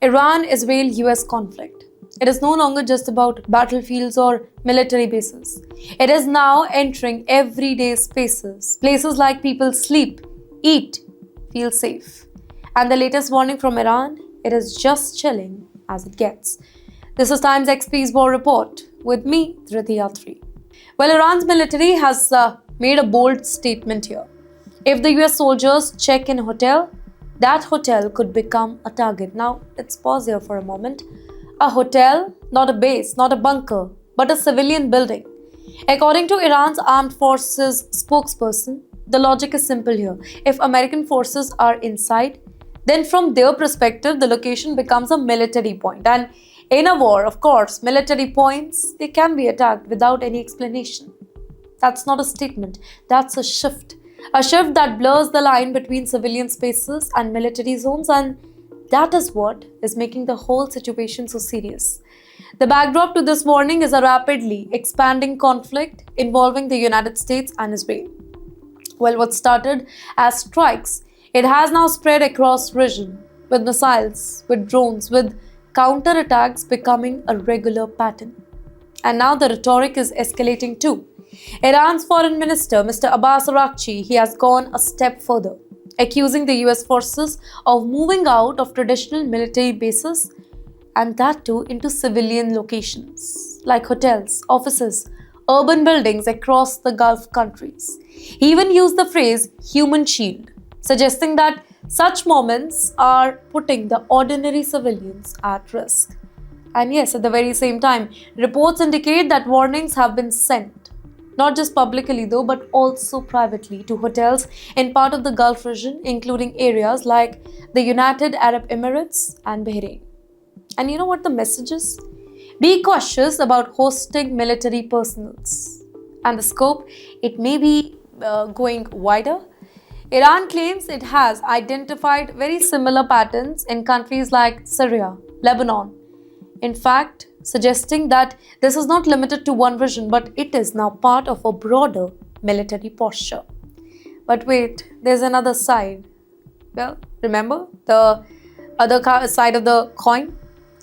Iran-Israel-U.S. conflict. It is no longer just about battlefields or military bases. It is now entering everyday spaces, places like people sleep, eat, feel safe. And the latest warning from Iran, it is just chilling as it gets. This is TimesXP's War Report with me, Dhriti Yatri. Well, Iran's military has made a bold statement here. If the US soldiers check in a hotel, that hotel could become a target. Now, let's pause here for a moment. A hotel, not a base, not a bunker, but a civilian building. According to Iran's armed forces spokesperson, the logic is simple here. If American forces are inside, then from their perspective, the location becomes a military point. And in a war, of course, military points, they can be attacked without any explanation. That's not a statement, that's a shift. A shift that blurs the line between civilian spaces and military zones, and that is what is making the whole situation so serious. The backdrop to this warning is a rapidly expanding conflict involving the United States and Israel. Well, what started as strikes, it has now spread across region, with missiles, with drones, with counterattacks becoming a regular pattern. And now the rhetoric is escalating too. Iran's foreign minister, Mr. Abbas Araghchi, he has gone a step further, accusing the US forces of moving out of traditional military bases, and that too into civilian locations like hotels, offices, urban buildings across the Gulf countries. He even used the phrase human shield, suggesting that such moments are putting the ordinary civilians at risk. And yes, at the very same time, reports indicate that warnings have been sent, not just publicly though, but also privately to hotels in part of the Gulf region, including areas like the United Arab Emirates and Bahrain. And you know what the message is? Be cautious about hosting military personals. And the scope, it may be going wider. Iran claims it has identified very similar patterns in countries like Syria, Lebanon. In fact, suggesting that this is not limited to one region, but it is now part of a broader military posture. But wait, there's another side. Well, remember the other side of the coin?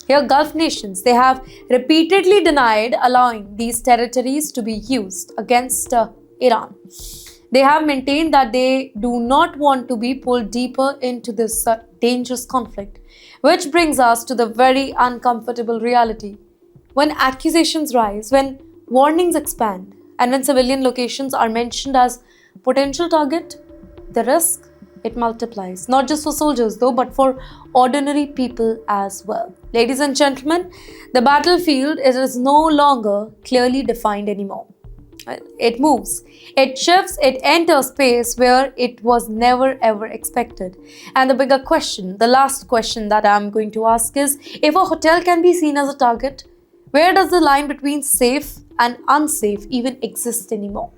Here, Gulf nations, they have repeatedly denied allowing these territories to be used against Iran. They have maintained that they do not want to be pulled deeper into this dangerous conflict, which brings us to the very uncomfortable reality. When accusations rise, when warnings expand, and when civilian locations are mentioned as potential target, the risk, it multiplies. Not just for soldiers though, but for ordinary people as well. Ladies and gentlemen, the battlefield is no longer clearly defined anymore. It moves, it shifts, it enters space where it was never ever expected. And the bigger question, the last question that I'm going to ask is, if a hotel can be seen as a target, where does the line between safe and unsafe even exist anymore?